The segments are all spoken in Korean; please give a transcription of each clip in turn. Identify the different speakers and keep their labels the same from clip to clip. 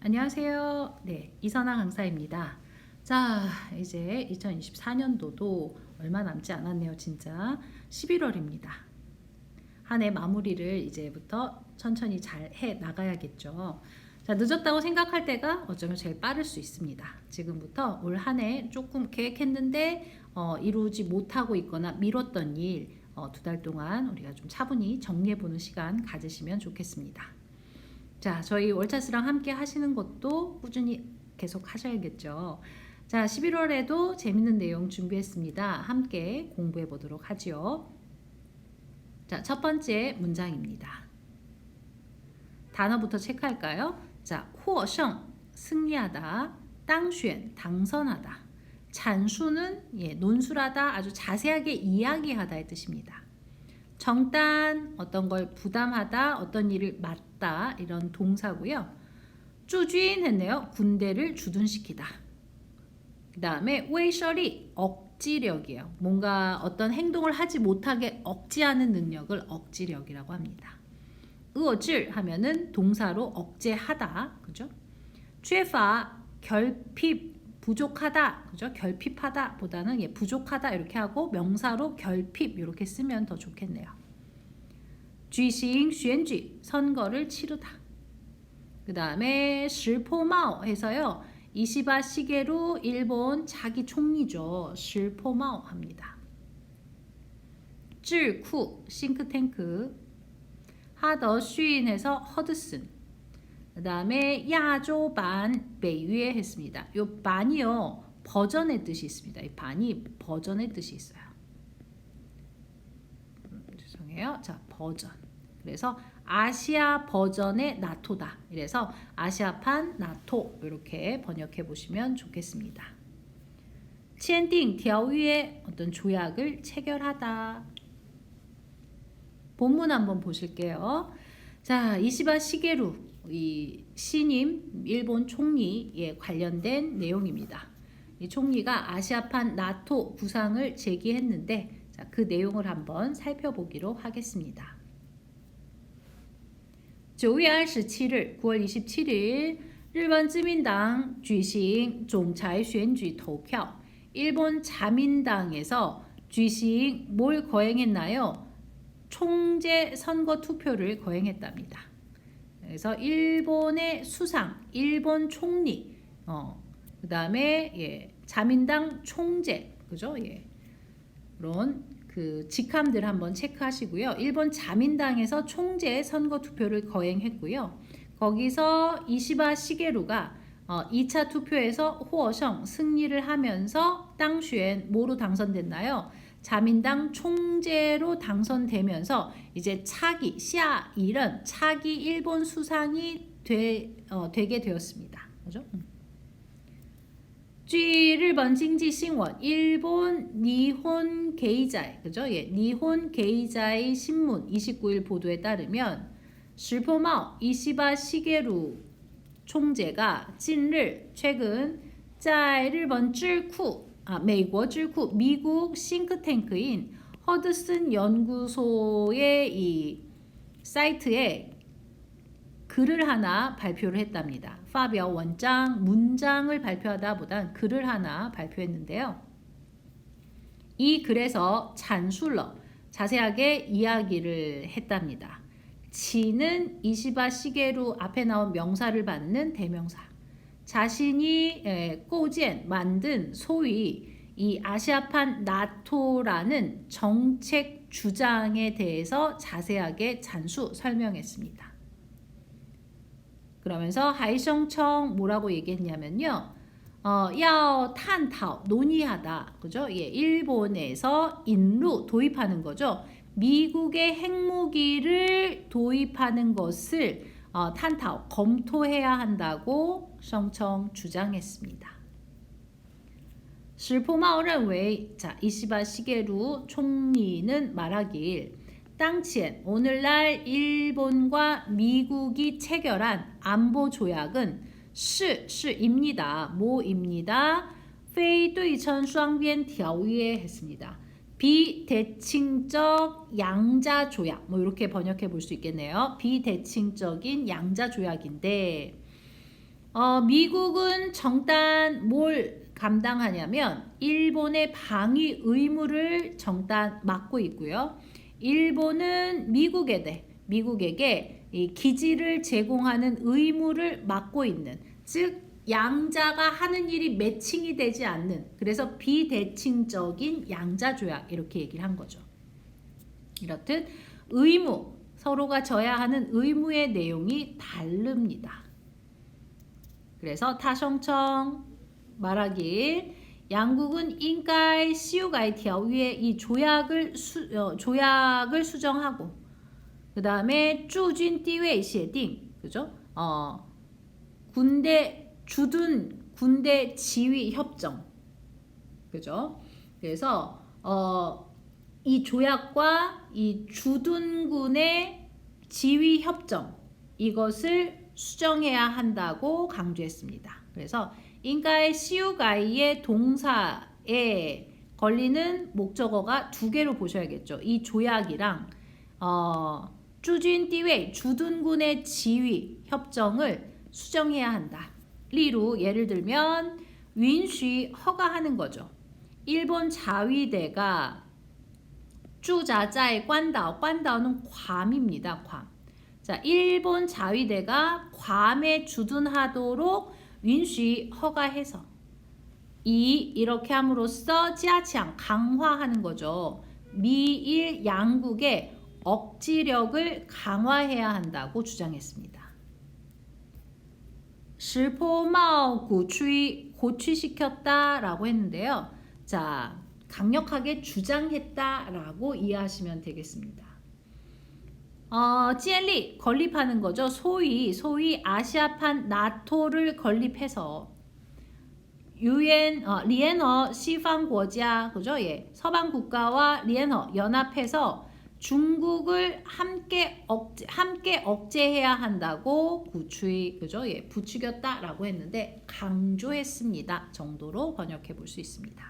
Speaker 1: 안녕하세요. 네, 이선아 강사입니다. 자, 이제 2024년도도 얼마 남지 않았네요, 진짜. 11월입니다. 한 해 마무리를 이제부터 천천히 잘 해 나가야겠죠. 자, 늦었다고 생각할 때가 어쩌면 제일 빠를 수 있습니다. 지금부터 올 한 해 조금 계획했는데 이루지 못하고 있거나 미뤘던 일, 2달 동안 우리가 좀 차분히 정리해보는 시간 가지시면 좋겠습니다. 자, 저희 월차스랑 함께 하시는 것도 꾸준히 계속 하셔야겠죠. 자, 11월에도 재밌는 내용 준비했습니다. 함께 공부해 보도록 하죠. 자, 첫 번째 문장입니다. 단어부터 체크할까요? 자, 获胜 승리하다, 当选 당선하다, 阐述는 논술하다, 아주 자세하게 이야기하다의 뜻입니다. 정단 어떤 걸 부담하다, 어떤 일을 맡다 이런 동사고요. 주준 했네요. 군대를 주둔시키다. 그 다음에 웨이셔리 억지력이에요. 뭔가 어떤 행동을 하지 못하게 억제하는 능력을 억지력이라고 합니다. 의어질 하면은 동사로 억제하다, 그죠?缺乏 결핍 부족하다, 그죠? 결핍하다 보다는 부족하다 이렇게 하고 명사로 결핍 이렇게 쓰면 더 좋겠네요. 举行选举 선거를 치르다. 그 다음에 石破茂 해서요. 이시바 시게루 일본 자기 총리죠. 石破茂 합니다. 智库 싱크탱크, 하더슈인 해서 허드슨. 그 다음에 야조반北约 했습니다. 요 반이요 버전의 뜻이 있습니다. 이 반이 버전의 뜻이 있어요. 죄송해요. 자, 버전. 그래서 아시아 버전의 나토다. 이래서 아시아판 나토 이렇게 번역해 보시면 좋겠습니다. 签订条约 어떤 조약을 체결하다. 본문 한번 보실게요. 자, 이시바 시게루 이 신임 일본 총리에 관련된 내용입니다. 이 총리가 아시아판 나토 구상을 제기했는데 자, 그 내용을 한번 살펴보기로 하겠습니다. 9월 27일 9월 27일 일본自民党 举行总裁选举投票. 일본 자민당에서 举行뭘 거행했나요? 총재 선거 투표를 거행했답니다. 그래서 일본의 수상, 일본 총리, 그 다음에 자민당 총재, 그죠? 그런 그 직함들 한번 체크하시고요. 일본 자민당에서 총재 선거 투표를 거행했고요. 거기서 이시바 시게루가 2차 투표에서 获胜 승리를 하면서 当选 뭐로 당선됐나요? 자민당 총재로 당선되면서 이제 차기 샤일은 차기 일본 수상이 되게 되었습니다. 그죠? 据日本经济新闻 일본 니혼 게이자이 그죠? 니혼 게이자이 신문 29일 보도에 따르면 石破茂 이시바 시게루 총재가 近日 최근 在日本智库 美国智库 미국 싱크탱크인 허드슨 연구소의 이 사이트에 글을 하나 발표를 했답니다. 发表 원장, 문장을 발표하다 보단 글을 하나 발표했는데요. 이 글에서 찬술러 자세하게 이야기를 했답니다. 지는 이시바 시게루 앞에 나온 명사를 받는 대명사. 자신이 꼬젠 만든 소위 이 아시아판 나토라는 정책 주장에 대해서 자세하게 잔수 설명했습니다. 그러면서 하이성청 뭐라고 얘기했냐면요. 要探讨 논의하다. 그죠? 일본에서 인루 도입하는 거죠. 미국의 핵무기를 도입하는 것을探讨 검토해야 한다고 성청 주장했습니다. 石破茂认为 자, 이시바 시게루 총리는 말하길 当前 오늘날 일본과 미국이 체결한 안보 조약은 是입니다. 뭐입니다. 非对称双边条约했습니다. 비대칭적 양자 조약 뭐 이렇게 번역해 볼 수 있겠네요. 비대칭적인 양자 조약인데 미국은 정단 뭘 감당하냐면 일본의 방위 의무를 정단 맡고 있고요. 일본은 미국에게 이 기지를 제공하는 의무를 맡고 있는, 즉 양자가 하는 일이 매칭이 되지 않는, 그래서 비대칭적인 양자 조약 이렇게 얘기를 한 거죠. 이렇듯 의무, 서로가 져야 하는 의무의 내용이 다릅니다. 그래서 타성청 말하길 양국은 인가이 시우가이条约이 조약을 수정하고 그 다음에 주준地位协定 그죠? 군대 지휘 협정 그죠? 그래서 이 조약과 이 주둔군의 지휘 협정 이것을 수정해야 한다고 강조했습니다. 그래서 인가의 시우가이의 동사에 걸리는 목적어가 두 개로 보셔야겠죠. 이 조약이랑 주둔地位 주둔군의 지휘 협정을 수정해야 한다. 리루 예를 들면允许 허가하는 거죠. 일본 자위대가 주자자의 관다오는 괌입니다. 괌. 자, 일본 자위대가 괌에 주둔하도록允许 허가해서 이렇게 함으로써 지하치앙 강화하는 거죠. 미일 양국의 억지력을 강화해야 한다고 주장했습니다. 실포마오 고취시켰다라고 했는데요. 자, 강력하게 주장했다라고 이해하시면 되겠습니다. 찌엘리 건립하는 거죠. 소위 아시아판 나토를 건립해서 리엔허 시방国家 그죠? 예. 서방 국가와 리엔허 연합해서 중국을 함께 억제해야 한다고 구추이 그죠? 예. 부추겼다라고 했는데 강조했습니다. 정도로 번역해 볼 수 있습니다.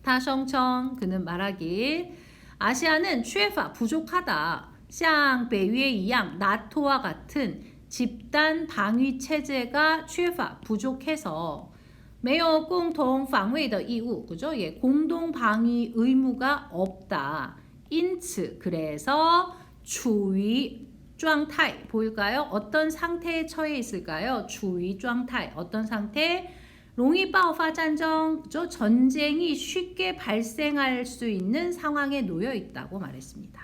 Speaker 1: 타성청 그는 말하길 아시아는缺乏 부족하다. 像北约一样 나토와 같은 집단 방위 체제가 缺乏 부족해서 没有共同防卫的义务 그죠? 예, 공동 방위 의무가 없다. 因此 그래서 处于状态 보일까요? 어떤 상태에 처해 있을까요? 处于状态 어떤 상태? 容易爆发战争, 전쟁이 쉽게 발생할 수 있는 상황에 놓여 있다고 말했습니다.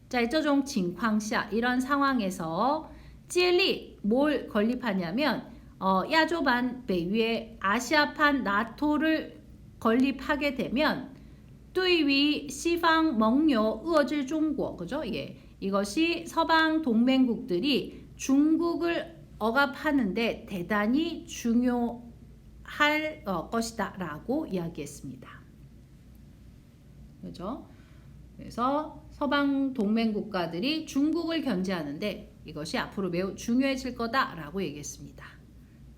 Speaker 1: 在这种情况下 이런 상황에서 接力 뭘 건립하냐면 야조반北约 아시아판 나토를 건립하게 되면 对于西方盟友遏制中国 그죠? 예. 이것이 서방 동맹국들이 중국을 억압하는데 대단히 중요할 것이다 라고 이야기했습니다. 그죠? 그래서 서방 동맹국가들이 중국을 견제하는데 이것이 앞으로 매우 중요해질 거다라고 얘기했습니다.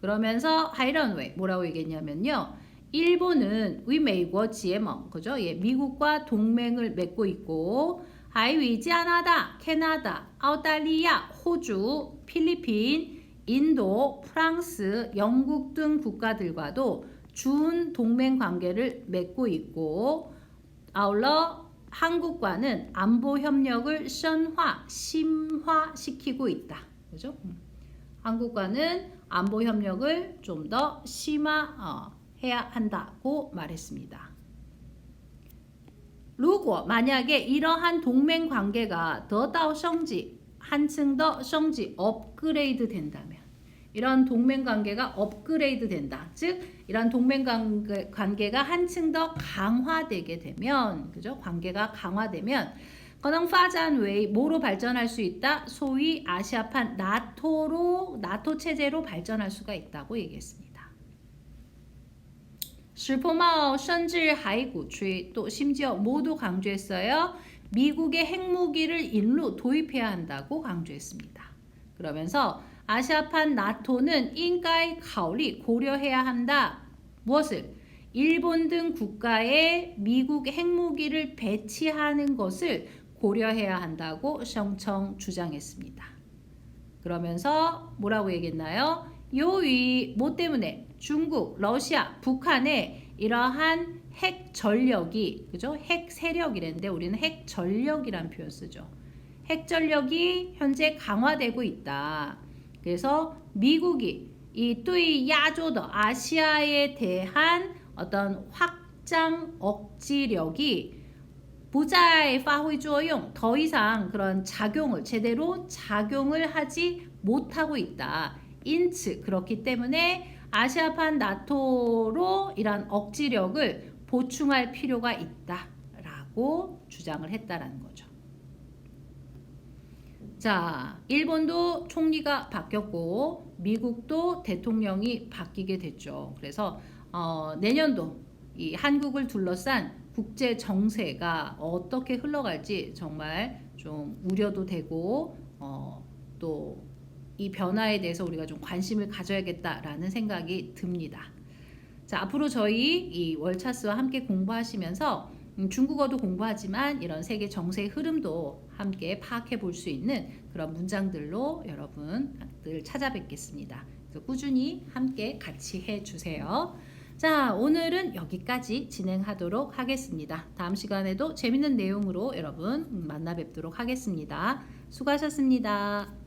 Speaker 1: 그러면서 하이런웨이 뭐라고 얘기했냐면요. 일본은 위메이고 지에멍 그죠? 예, 미국과 동맹을 맺고 있고 하이위加拿大, 캐나다,澳大利亚, 호주, 필리핀, 인도, 프랑스, 영국 등 국가들과도 준 동맹 관계를 맺고 있고 아울러 한국과는 안보 협력을 심화시키고 있다. 그죠? 한국과는 안보 협력을 좀 더 심화해야 한다고 말했습니다. 如果 만약에 이러한 동맹 관계가 得到升级, 한층 더 升级, 업그레이드 된다면 이런 동맹 관계가 업그레이드 된다. 즉 이런 동맹 관계가 한층 더 강화되게 되면 그죠? 관계가 강화되면 可能发展为 뭐로 발전할 수 있다? 소위 아시아판 나토 체제로 발전할 수가 있다고 얘기했습니다. 石破茂甚至还鼓吹 또 심지어 모두 강조했어요. 미국의 핵무기를 인루 도입해야 한다고 강조했습니다. 그러면서 아시아판 나토는 인가이 가오리 고려해야 한다. 무엇을? 일본 등 국가에 미국 핵무기를 배치하는 것을 고려해야 한다고 셩청 주장했습니다. 그러면서 뭐라고 얘기했나요? 요위 뭐 때문에? 중국, 러시아, 북한의 이러한 핵 전력이, 그죠? 핵 세력이랬는데 우리는 핵 전력이란 표현 쓰죠. 핵 전력이 현재 강화되고 있다. 그래서 미국이 이 뚜이 야조더 아시아에 대한 어떤 확장 억지력이 부자의 파후이 조용 더 이상 그런 작용을 제대로 작용을 하지 못하고 있다. 인츠 그렇기 때문에 아시아판 나토로 이런 억지력을 보충할 필요가 있다라고 주장을 했다라는 거죠. 자, 일본도 총리가 바뀌었고 미국도 대통령이 바뀌게 됐죠. 그래서 내년도 이 한국을 둘러싼 국제 정세가 어떻게 흘러갈지 정말 좀 우려도 되고 또 이 변화에 대해서 우리가 좀 관심을 가져야겠다라는 생각이 듭니다. 자, 앞으로 저희 이 월차스와 함께 공부하시면서 중국어도 공부하지만 이런 세계 정세의 흐름도 함께 파악해 볼 수 있는 그런 문장들로 여러분들 찾아뵙겠습니다. 그래서 꾸준히 함께 같이 해주세요. 자, 오늘은 여기까지 진행하도록 하겠습니다. 다음 시간에도 재밌는 내용으로 여러분 만나 뵙도록 하겠습니다. 수고하셨습니다.